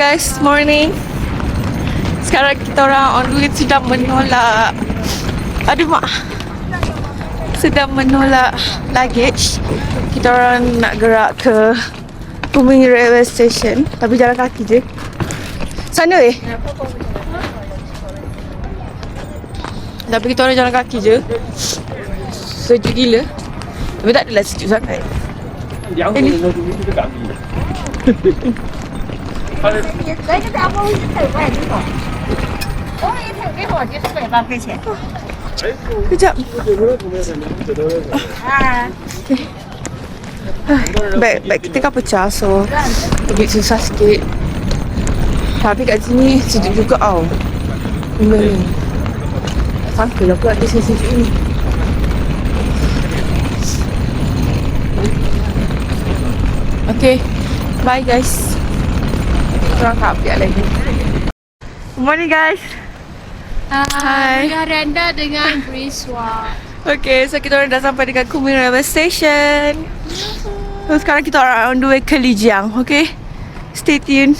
Guys, morning. Sekarang kita orang on the way sedang menolak. Aduh mak. Sedang menolak luggage. Kita orang nak gerak ke Kuming Railway Station. Tapi jalan kaki je. Sana Tapi kita orang jalan kaki je. Sejuk gila. Tapi tak adalah sejuk sangat. Ini 来这边包一才5块钱，包一才给多少？就400块钱。 Kejap. Ah, Bag kita kan pecah, so a bit susah sikit. Tapi kat sini sejuk juga tau. Benda ni. Tak sangka lah pula dia sejuk ni. Okay, bye guys. Kita orang tak update lagi. Good morning guys. Hai. Negara anda dengan Briswa. Okay, so kita orang dah sampai dekat Kuming Railway Station. So sekarang kita orang on the way ke Lijiang, okay? Stay tuned.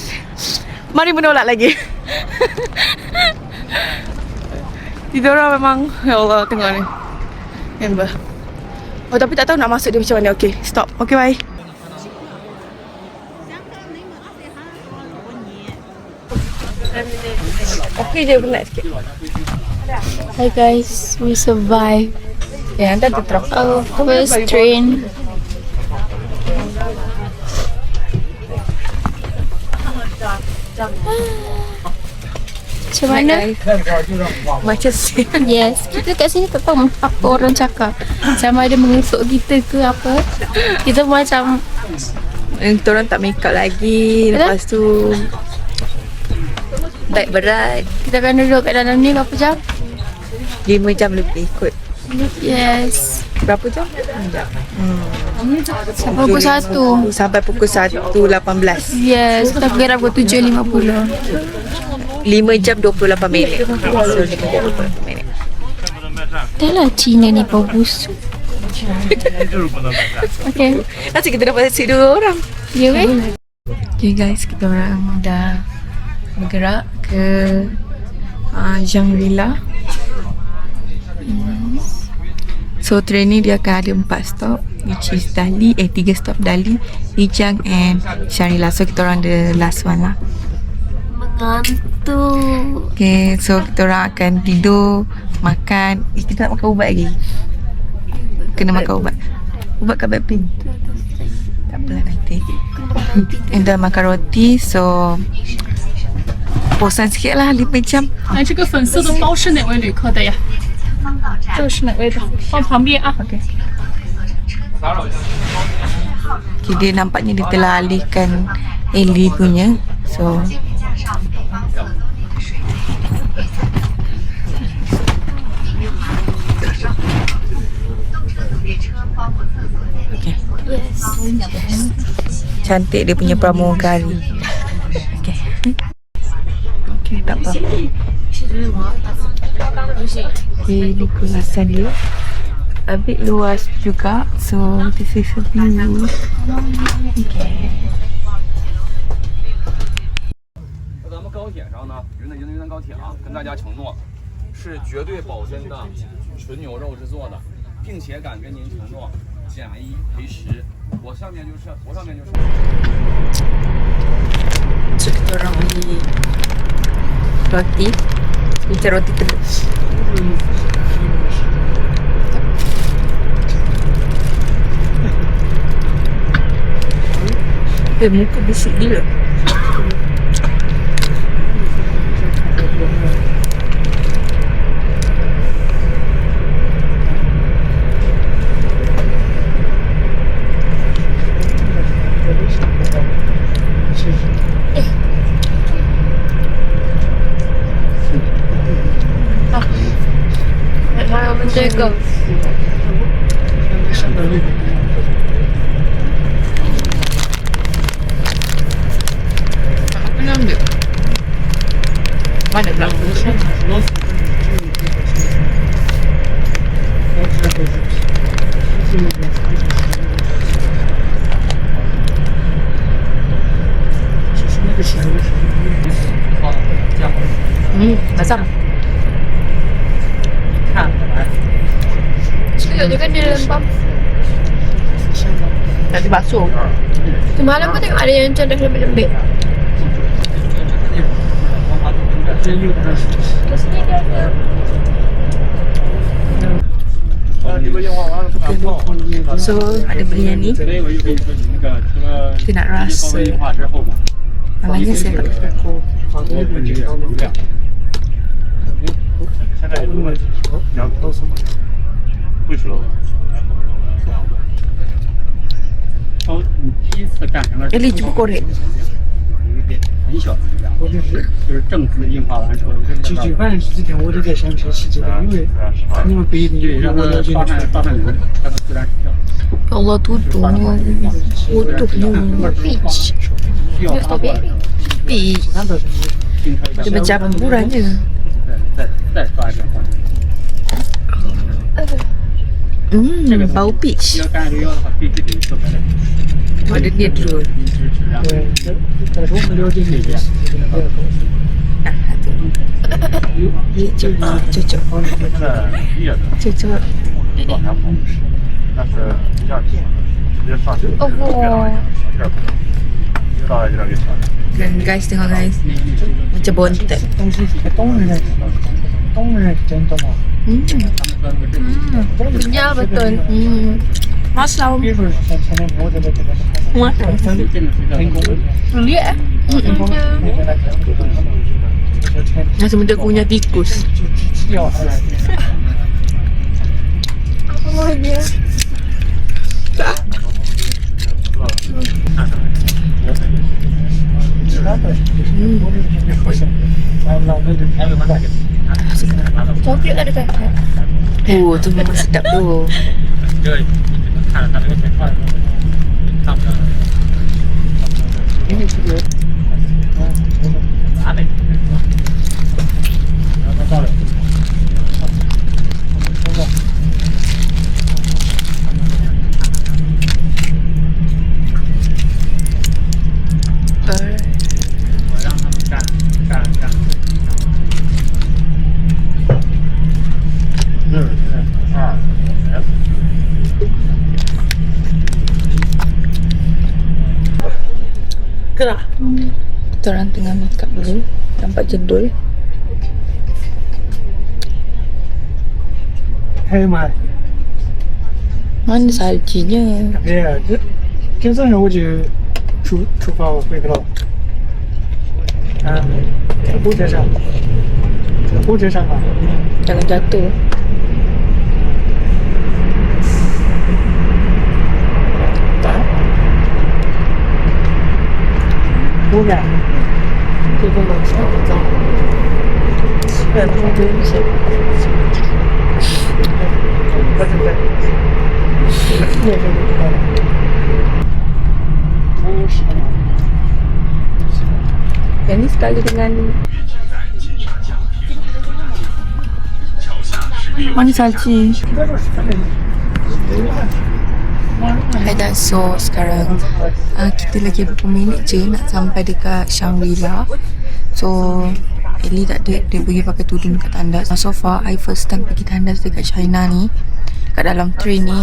Mari menolak lagi. Kita orang memang, ya Allah, tengok ni. Member. Oh, tapi tak tahu nak masuk dia macam mana. Okay, stop. Okay, bye. Okay je, penat sikit. Hi guys, we survived Anda terterok. our first train. Macam mana? Macam si. Yes, kita kat sini tak tahu apa orang cakap. Sama ada mengesok kita ke apa. Kita macam Kita orang tak make up lagi. Lepas tu beg berat. kita akan duduk kat dalam ni berapa jam? 5 jam lebih kot. Yes. Berapa jam? 6 jam. Sampai pukul 1. Sampai pukul 1.18. Yes, kita gerak pukul 7.50. 5 jam 28 minit. So 5 jam 28 minit. Dah lah Cina ni bagus. Okay. Nanti kita dapat seat 2 orang. Ya weh? Okay guys, kita orang dah bergerak ke Shangri-La. So train ni dia akan ada 4 stop, which is Dali, 3 stop Dali, Lijiang and Shangri-La. So kita orang the last one lah. Mengantuk. Okay, so kita orang akan tidur, makan. Kita nak makan ubat lagi. Kena makan ubat. Ubat kat Blackpink. Tak apalah nanti. And then makan roti. So bosan sikit lah 5 jam. 哎，这个粉色的包是哪位旅客的呀？这个是哪位的？放旁边啊。 Okay. Okay, dia nampaknya dia telah alihkan Ellie punya. So okay. Cantik dia punya pramugari. Okay. Okay, tak apa. Okay, ni kulasan dia. A bit luas juga. So, this is a view. Okay. 咱们高铁上呢，云南高铁啊，跟大家承诺，是绝对保真的纯牛肉制作的，并且敢跟您承诺假1赔10。我上面就是。 So, kita orang beli roti. Macam roti telur. Muka bisik gila. Jaga. Apa nak ambil? Mana pula? asam. Sedap je kan dia lembab. Nanti basuh. Semalam pun tengok ada yang macam dah lembik-lembik. So ada beli yang ni. Kita nak rasa. Malangnya saya pakai kuku. 现在有问题，你要告诉我，会说。哦，你第一次干成了 Eli cuba korek. 有一点很小的力量，就是正字硬化完之后，举办之前我都在想这些细节，因为你们不一定对，让它我了解发汗发汗流，让它自然失掉。 Ya Allah tudung. Utuhnya. Peach. 需要发过来的时候， Peach. 冰开一 Dia 下， macam murah je. 再刷一遍换。Bau peach. 要干这个腰的话，必须得侧白脸， Ada dia dulu. 一直直，然后对，但是我们了解这边， Ni cocok. 现在叶子 Cocok. 往下跑，但是一下直接上去，Oh, 这儿到这儿给上去。 Dan guys tengok guys. Macam bontet. 但是东人真的吗？ kenyal betul. Masam. 比如说像前面我在那个 Lihat eh. Macam benda punya tikus. 要下来。 Oh dia. Coklat ada kan? Oh, tu memang sedap tu. 这个你能看着它这个剪块，看不了。拿呗。然后它到了。 我让他们干。 Gerak. Kita orang tengah make up dulu. Nampak jendul. 还有嘛？ Mana saljinya? 对呀，这早上我就出发回去了。在火车上，啊。 Jangan jatuh. Bố mẹ. Tôi không muốn sao được đâu. Về không thấy gì. Ini sekali dengan mana salji? Hai dah, so sekarang kita lagi beberapa minit je nak sampai dekat Shangri-La. So Ellie tak ada, dia pergi pakai tudung dekat tandas. So far I first time pergi tandas dekat China ni. Kat dalam train ni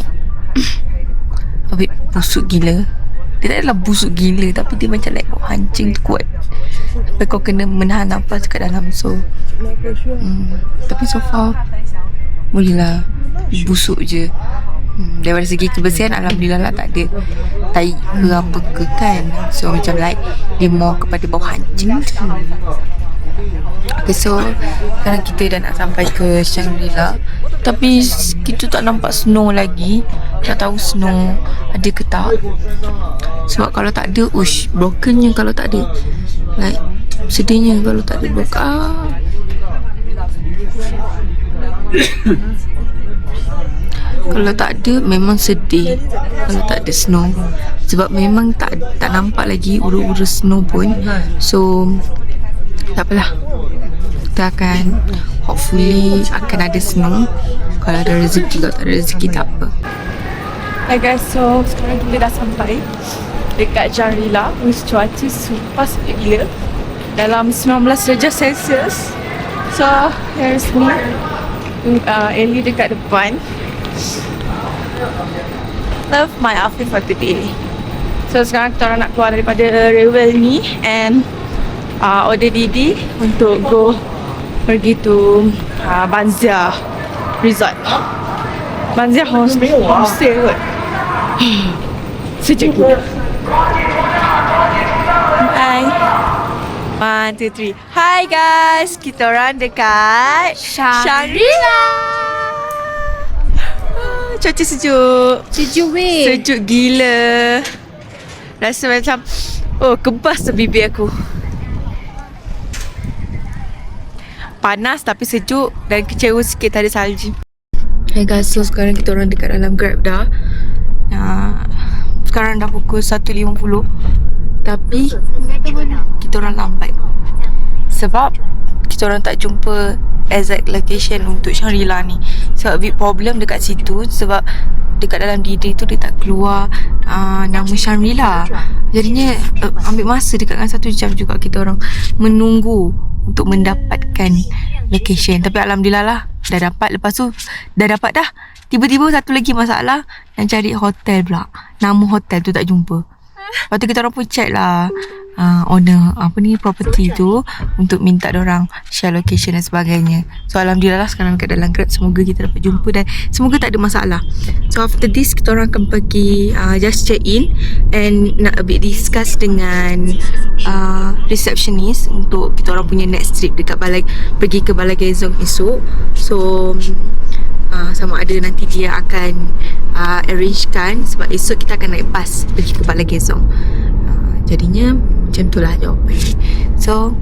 a bit busuk gila. Dia tak adalah busuk gila, tapi dia macam like hancing tu kuat sampai kau kena menahan nafas kat dalam. So tapi so far boleh lah. Busuk je. Daripada segi kebersihan alhamdulillah lah, tak ada tai ke apa ke kan. So macam like dia more kepada bau hancing. Okay, so sekarang kita dah nak sampai ke Shangri-La, tapi kita tak nampak snow lagi. Tak tahu snow ada ke tak. Sebab kalau tak ada, brokennya kalau tak ada. Like sedihnya kalau tak ada broken. Kalau tak ada memang sedih kalau tak ada snow. Sebab memang tak nampak lagi ura-ura snow pun. So tak apalah, kita akan hopefully akan ada snow. Kalau ada rezeki, kalau tak ada rezeki tak apa. Hai guys, so sekarang kita dah sampai dekat Shangri-La. Cuaca super sejuk gila, dalam 19 darjah Celsius. So, here's me. Ellie dekat depan. Love my outfit for today. So, sekarang kita orang nak keluar daripada Rewel ni and order Didi untuk pergi to Banzia Resort. Banzia Homestay kot. Sejuk gila. Bye. 1, 2, 3. Hi guys, kita orang dekat Shangri-La. Cuaca sejuk. Sejuk weh. Sejuk gila. Rasa macam kebas bibir aku. Panas tapi sejuk dan kecewa sikit tak ada salji. Hey guys, so sekarang kita orang dekat dalam Grab dah. Sekarang dah pukul 1.50. Tapi kita orang lambat sebab kita orang tak jumpa exact location untuk Shangri-La ni. Sebab big problem dekat situ, sebab dekat dalam DD tu dia tak keluar nama Shangri-La. Jadinya ambil masa dekat dengan 1 jam juga kita orang menunggu untuk mendapatkan location. Tapi alhamdulillah lah, dah dapat. Lepas tu dah dapat dah, tiba-tiba satu lagi masalah, nak cari hotel pula. Nama hotel tu tak jumpa. Lepas tu kita orang pun check lah owner property tu untuk minta diorang share location dan sebagainya. So alhamdulillah lah sekarang kat dalam Grab, semoga kita dapat jumpa dan semoga tak ada masalah. So after this kita orang akan pergi just check in and nak a bit discuss dengan receptionist untuk kita orang punya next trip dekat pergi ke Balai Gezong esok. So sama ada nanti dia akan arrangekan, sebab esok kita akan naik bas pergi ke Balai Gezong. Jadinya macam tu lah jawapan. So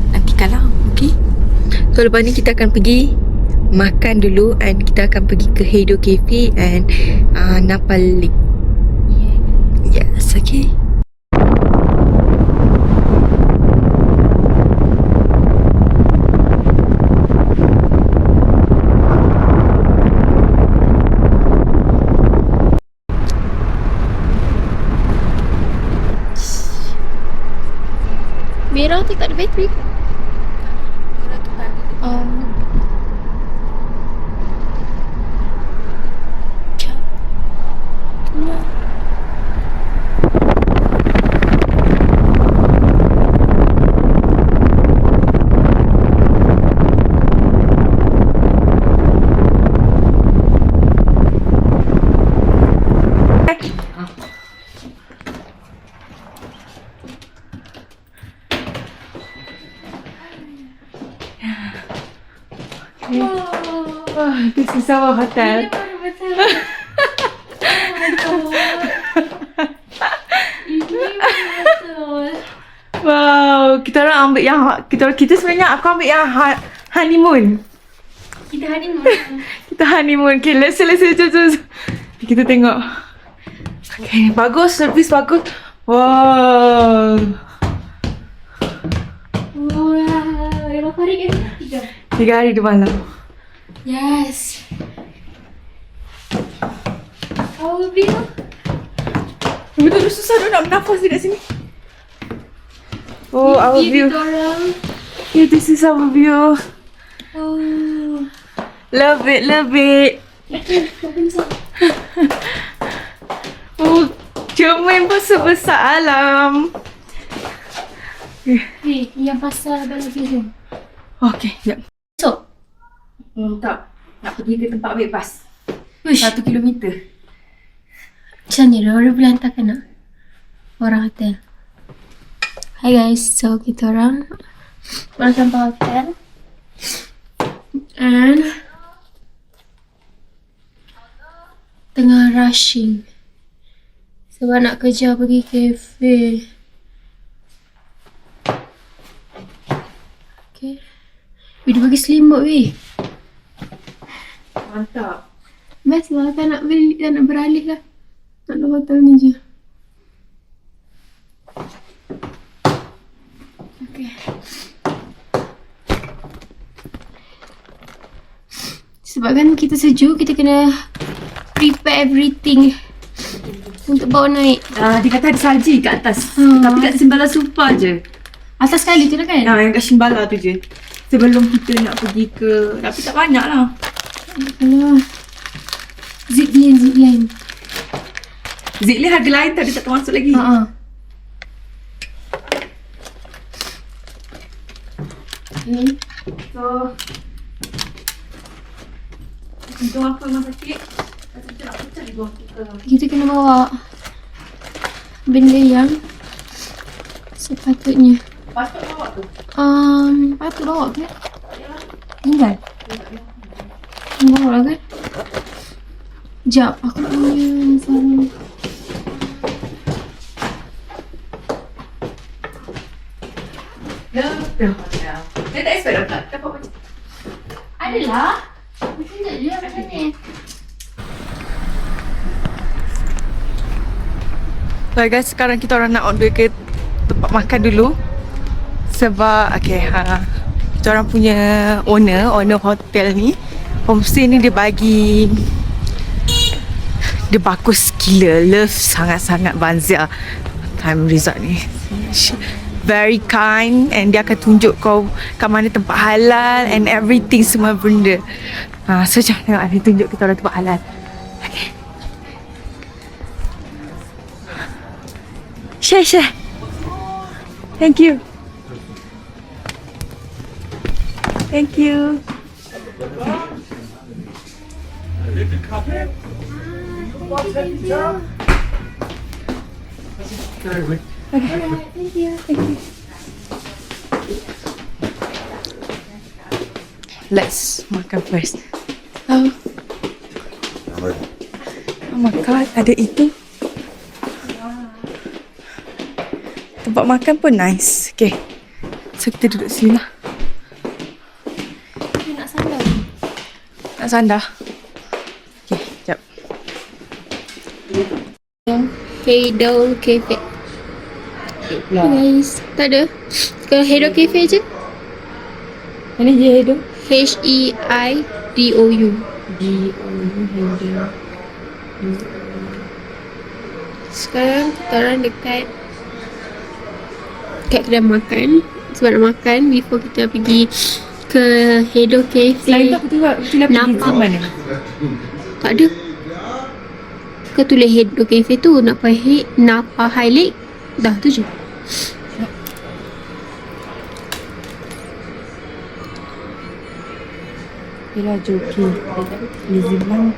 nantikanlah. Okay, so lepas ni kita akan pergi makan dulu and kita akan pergi ke Heido Cafe and Napal Lake. Yes, okay. Merah tu tak ada bateri. This is our hotel. Wow, kita orang ambil yang kita sebenarnya aku ambil yang honeymoon. Kita honeymoon. Okay, let's jom. Kita tengok. Okay, bagus, servis bagus. Wow. Berapa hari kan? 3 hari 2 malam. Yes. Our view. Betul-betul susah nak bernafas dekat sini. Oh, our view. Yeah, this is our view. Oh. Love it. Oh, cermin pun sebesar alam. Yang pasal Balai Gezong. Okay, jap. So, Tak. Nak pergi ke tempat ambil bas. Uish. 1 kilometer. Macam ni lah orang boleh hantarkan nak? Orang hotel. Hi guys, so kita orang sampai hotel. And tengah rushing sebab nak kejar pergi kafe. Okay. Dia bagi selimut weh. Mantap. Best lah, tak nak beralih lah. Nak hotel ni je. Okay. Sebab kan kita sejuk, kita kena prepare everything untuk bawa naik. Dia kata ada salji kat atas. Tapi kat Simbala Supa je. Atas sekali tu lah kan? Yang kat Shimbala tu je. Sebelum kita nak pergi ke... Tapi tak banyak lah. Alah. Zipline. Zipline harga lain tau, dia tak termasuk lagi. Okay. So... Untuk apa rumah sakit? Kita nak pecah di bawah kita. Kita kena bawa benda yang sepatutnya. Patut bawa tu. Patut bawa ke? Tinggal. Bawa lah kan? Sekejap, aku punya sarung. Dia tak expect dapat. Dapat macam Adalah. Macam je kat sana. So guys, sekarang kita orang nak on the way ke tempat makan dulu. Sebab kita orang punya owner hotel ni, homestay ni dia bagi, dia bagus gila, love sangat-sangat Banzia Time Resort ni. Very kind, and dia akan tunjuk kau kat mana tempat halal and everything, semua benda. So jom tengok, dia tunjuk kita orang tempat halal. Okay. Share. Thank you. Let's makan first. Oh my god, ada itu. Tempat makan pun nice. Okay, so kita duduk sini lah. Nak sandar? Okay, sekejap. Hedo Cafe. Guys, tak ada. Ke Hedo Cafe je. Mana je Hedo? H-E-I-D-O-U. Sekarang kita orang dekat kedai makan. Sebab nak makan before kita pergi ke Hedo Cafe. Selain tu aku tengok kita nak pergi ke mana? Tak ada. Kau tulis Hedo Cafe tu, Napa High Lake. Dah tu je. Yelah, joki. Liziman.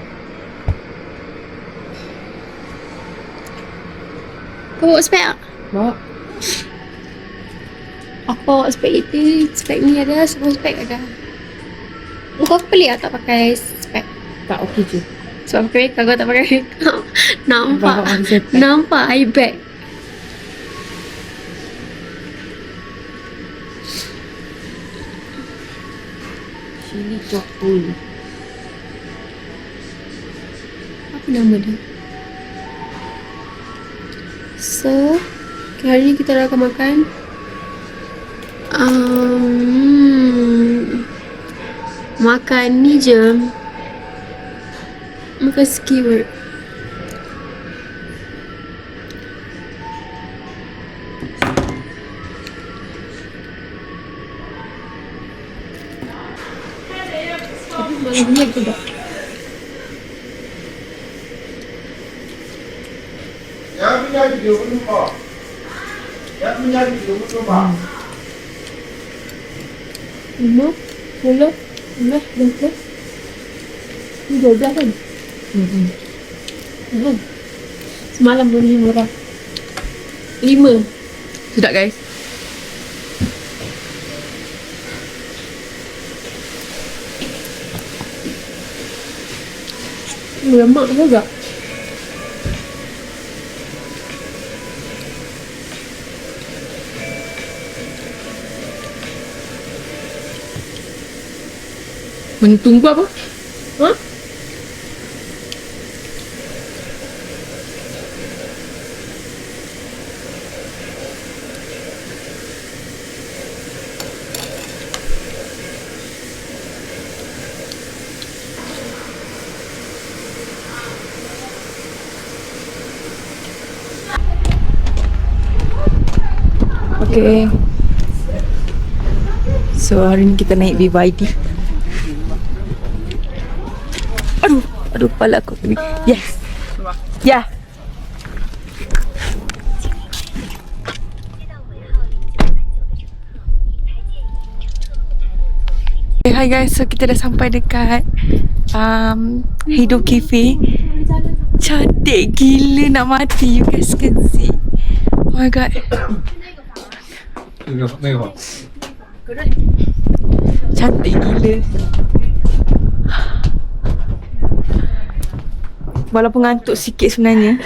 Kau bawa spek tak? Bawa. Aku bawa spek itu. Spek ni ada, semua spek ada. Kau pelik tak pakai spek? Tak, okey je. Sebab pakai makeup, kau tak pakai makeup. Nampak eye bag. Chili Chokul. Apa nama dia? So, hari ni kita akan makan makan ni je. Makan skewer. Tapi malam ni aku dah. Lima, 10, 11, 12. Ni 12 kan? Semalam pun 5 orang. 5. Sedap guys. Lemak juga. Tunggu apa? Ha? Okay. So hari ni kita naik BYD. Aduh kepala aku. Yes. Yeah. Hi guys, so kita dah sampai dekat Heido Cafe. Cantik gila nak mati. You guys can see. Oh my god. Cantik gila. Walaupun ngantuk sikit sebenarnya.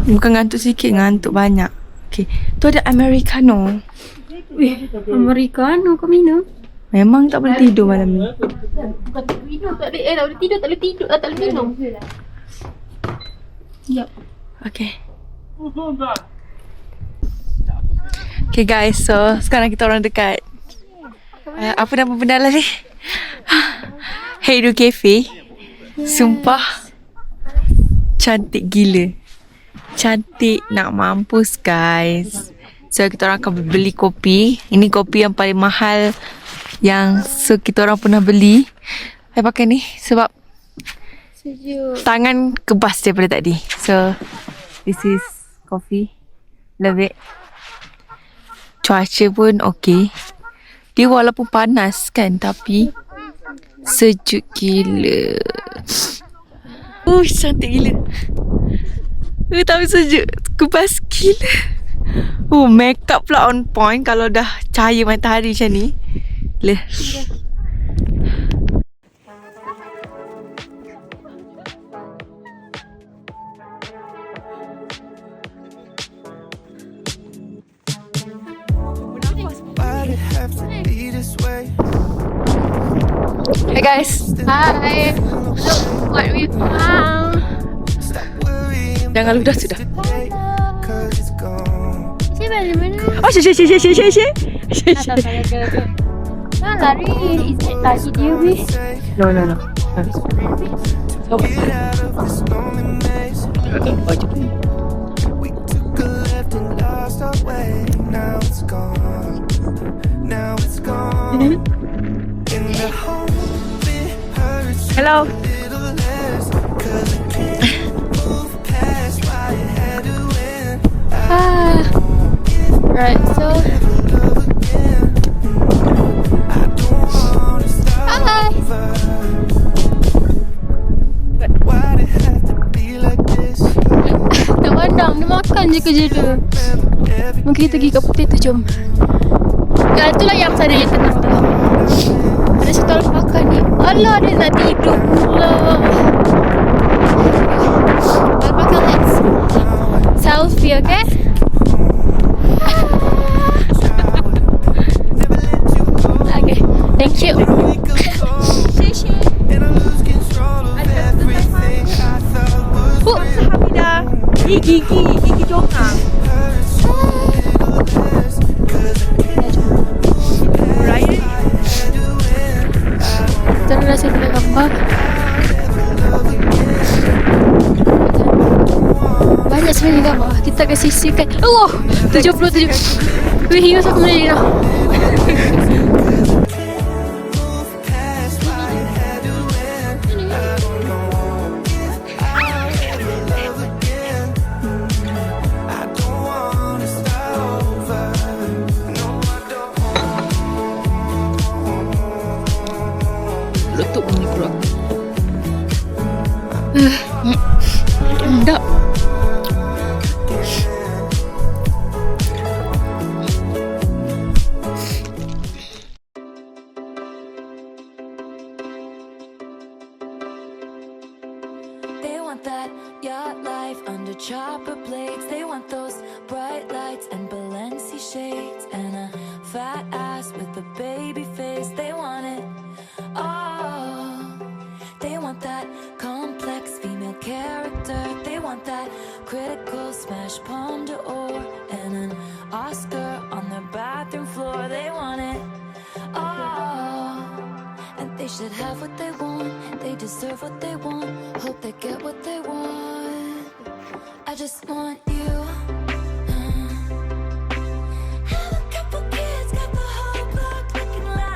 Bukan ngantuk sikit, ngantuk banyak. Okay, tu ada Americano. Americano kau minum? Memang tak boleh tidur malam ni. Bukan tak boleh minum, tak boleh tidur, tak boleh minum. Ya. Okay. Okay guys, so sekarang kita orang dekat apa nama benda lah ni? Heido Cafe. Sumpah cantik gila. Cantik nak mampus guys. So kita orang akan beli kopi. Ini kopi yang paling mahal yang kita orang pernah beli. Saya pakai ni sebab tangan kebas daripada tadi. So this is coffee. Love it. Cuaca pun okay. Dia walaupun panas kan, tapi sejuk gila. Cantik gila. Tapi sejuk. Kebas gila. Makeup pula on point kalau dah cahaya matahari macam ni. Leh. Hey guys. Hi. Look what we found. Jangan ludah sudah. Siapa di mana? Oh, share. Ah, lari. Is it tadi dia weh? No. So, hello. Right, so hi. Tak pandang, dia makan je kerja dia. Mungkin kita pergi ke potato, jom. Ya, itulah yang saya yang tenang tu. Ada satu orang makan ni. Alah, dia nak tidur pula. Kalau makan, let's selfie, okay? Okay, thank you. Hamidah. Gigi jongang. Right? Jangan rasa kena gambar. Banyak sebenarnya gambar. Kita akan sisihkan. Allah, 77. Wih, hius aku boleh dah. Letup bunyi perut aku. Sedap. They want that yacht life under chopper blades. They want those bright lights and Balenci shades and a fat ass with a baby face. They want it all. They want that complex female character. They want that critical smash Palme d'Or and an Oscar on their bathroom floor. They want it all. And they should have what they want. They deserve what they want. Hope they get what they want. I just want you. Have a couple kids, got the whole block looking like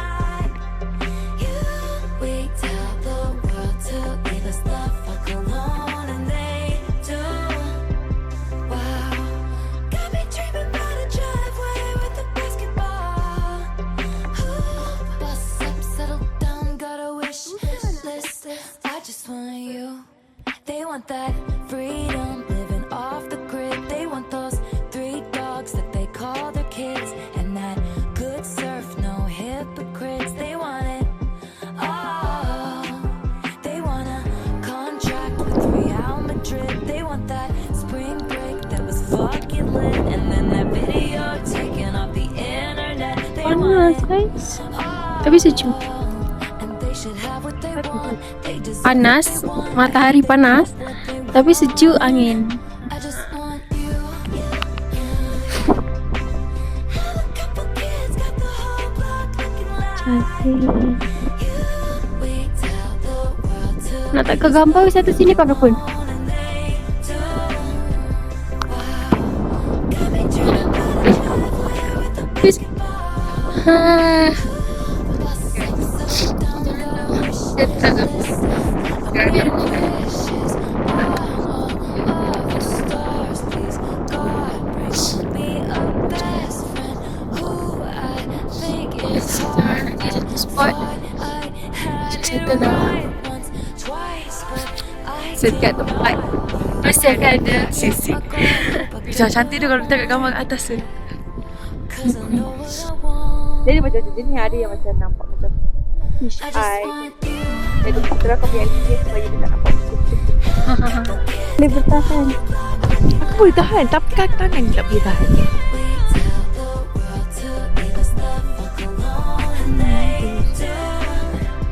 panas guys. Tapi sejuk. Panas, matahari panas, tapi sejuk angin. Cantik. Nak tak ke gambar satu sini kau pun. Setiap tempat mesti akan ada sisi. Macam cantik tu kalau kita kat gambar kat atas tu. Jadi macam jenis ada yang macam nampak macam fish eye. Jadi kita rakam yang dia supaya dia tak nampak putih. Boleh bertahan. Aku boleh tahan tapi kaki tangan tak boleh tahan.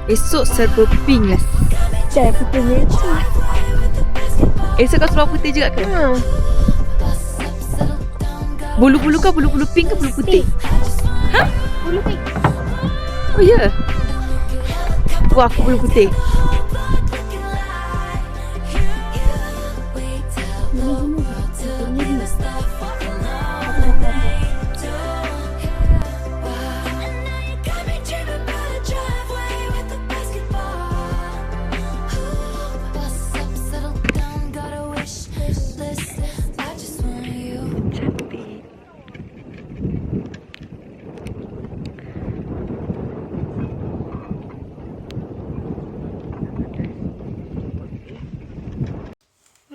Esok serba pink lah. Dah putih ni. Esok kau seluar putih juga ke? Bulu-bulu kau bulu-bulu pink ke bulu putih? Ha? Bulu pink. Oh ya? Wah, aku bulu putih.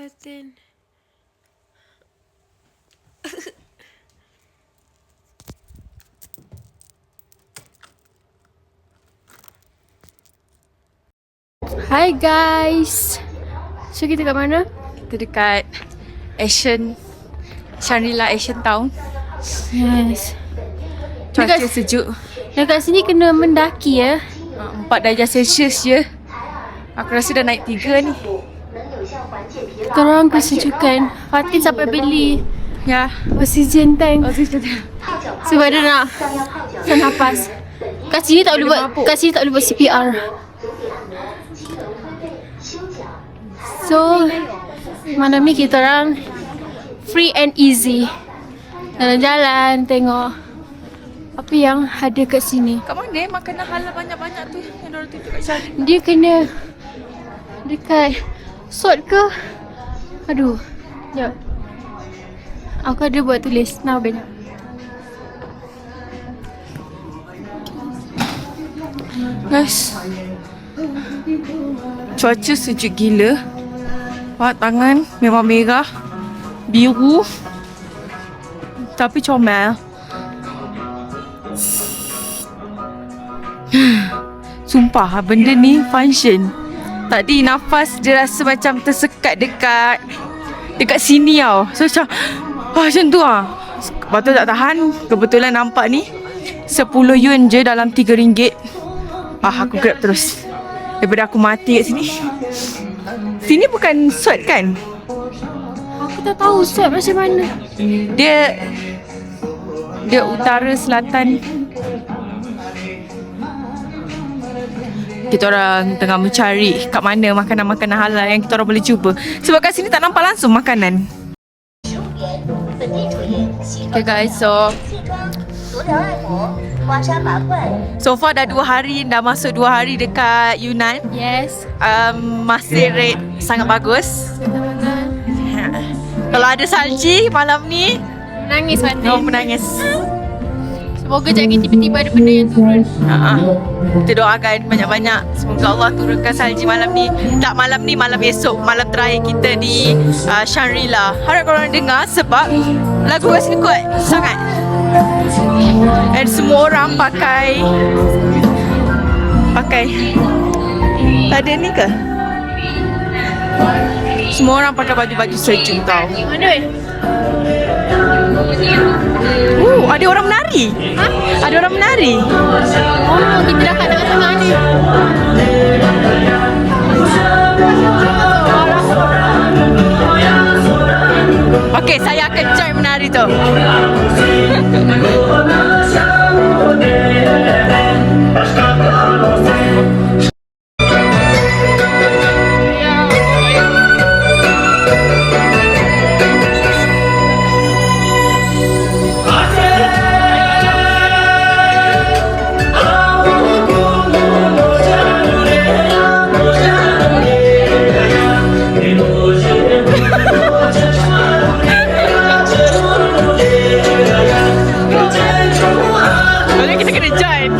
Batin. Hi guys. So kita kat mana? Kita dekat Shangri-La Asian Town. Yes. Cuaca sejuk. Dekat sini kena mendaki ya. 4 darjah Celsius je. Aku rasa dah naik 3 ni. Korang kesejukan. Fatin sampai beli Ya. oxygen tank Oxygen tank. sebab dia nak nafas. Kat sini tak boleh buat CPR. So malam ni kita orang free and easy. Jalan-jalan tengok apa yang ada kat sini. Kat mana makanan halal banyak-banyak tu yang diorang tunjuk kat sana? Dia kena dekat sort ke? Aduh. Sekejap. Aku ada buat tulis. Nah, Ben. Guys, cuaca sejuk gila. Wah, tangan memang merah, biru, tapi comel. Sumpah benda ni function. Tadi nafas dia rasa macam tersekat dekat sini tau. So macam macam tu lah. Lepas tu tak tahan. Kebetulan nampak ni 10 yuan je dalam 3 ringgit. Aku grab terus daripada aku mati kat sini. Sini bukan SWAT kan? Aku tak tahu SWAT macam mana. Dia utara selatan. Kita orang tengah mencari kat mana makanan-makanan halal yang kita orang boleh cuba. Sebab kat sini tak nampak langsung makanan. Okay guys, so far dah 2 hari, dah masuk 2 hari dekat Yunnan. Yes. Masih rate sangat bagus. Kalau ada salji malam ni, Menangis Fatin. menangis. Semoga jadi tiba-tiba ada benda yang turun. Kita doakan banyak-banyak. Semoga Allah turunkan salji malam ni. Tak malam ni, malam esok. Malam terakhir kita di Shangri-La. Harap korang dengar sebab lagu kat sini kuat sangat. And semua orang pakai ada ni ke? Semua orang pakai baju-baju sejuk tau. Mana? ada orang menari. Ha? Ada orang menari. Oh, kita dah kat tengah-tengah ni. Okey, saya akan join menari tu. Boleh kita kena join.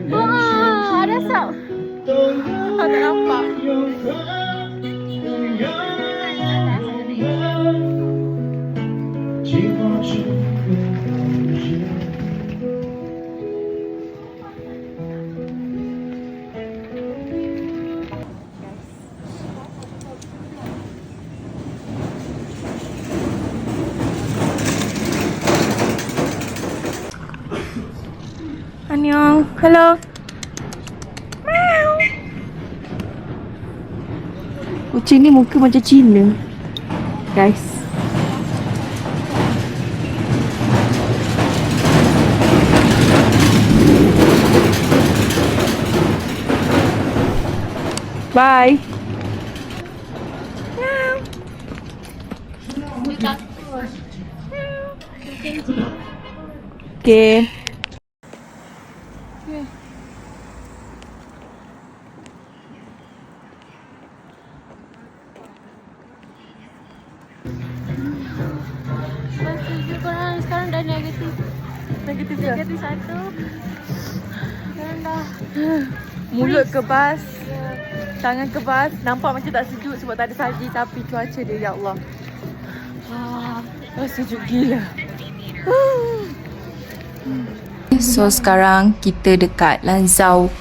Wah, ada asap. Tak nampak. Annyeong. Hello. Meow. Kucing ni muka macam Cina. Guys. Bye. Meow. Okay. Korang sekarang dah negatif. Negatif je. Negatif 1. Sekarang dah Mulut kebas, tangan kebas. Nampak macam tak sejuk sebab tak ada salji, tapi cuaca dia, ya Allah. Sejuk gila. So sekarang kita dekat Lanzhou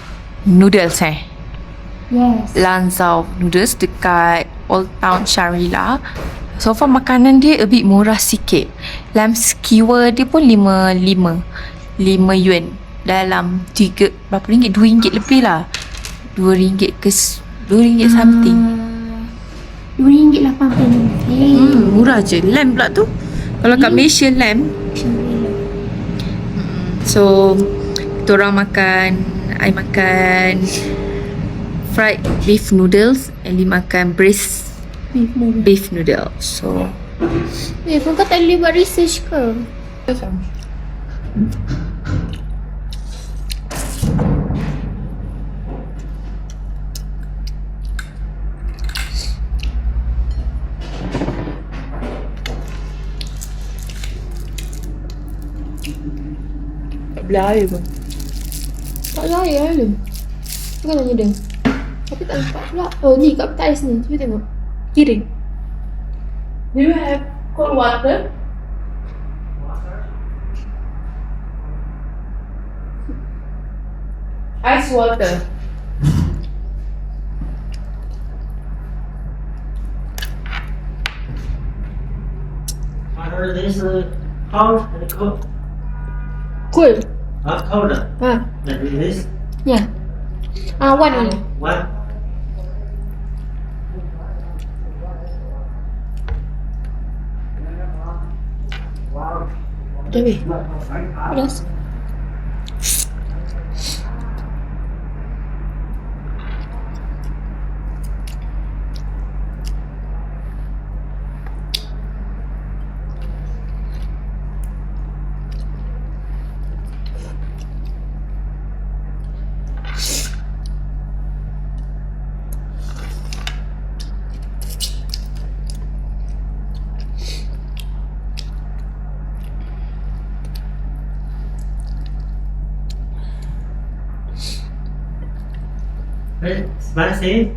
Noodles yes. Lanzhou Noodles dekat Old Town Shangri-La. So far makanan dia a bit murah sikit. Lamb skewer dia pun 5 yuan. Dalam 3 berapa ringgit? 2 ringgit lebih lah. 2 ringgit ke 2 ringgit something. RM2.80. Murah je. Lamb pula tu. Kalau kat Malaysia lamb. So kita orang makan, I makan fried beef noodles, Ellie makan braised beef noodle. So Kau tak boleh buat research ke? tak boleh air pun. Tak ada air tu. Bukan hanya dia. Tapi tak nampak pula. Oh ni kat peta ais ni. Cuba tengok. Kiring. Do you have cold water? Ice water. this hot and cold? Cool. Cold. Ah, And this yeah. One only. one. Dewi. Pedas. Spicy?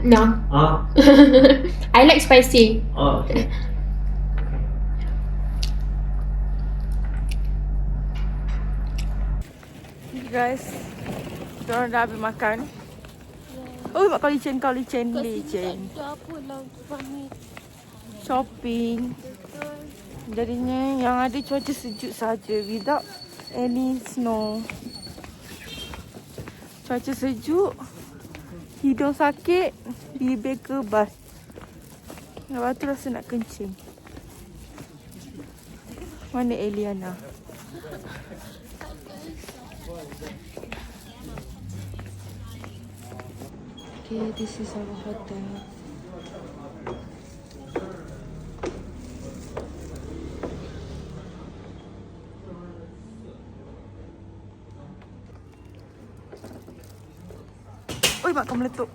No. Oh. I like spicy. Oh, okay. Guys, kita dah habis makan. Oh, mak kau licin, shopping. Jadinya yang ada cuaca sejuk saja without any snow. Cuaca sejuk, hidung sakit, bibir kebas. Lepas tu rasa nak kencing. Mana Eliana? Okay, this is our hotel. Oi, mak kau meletup.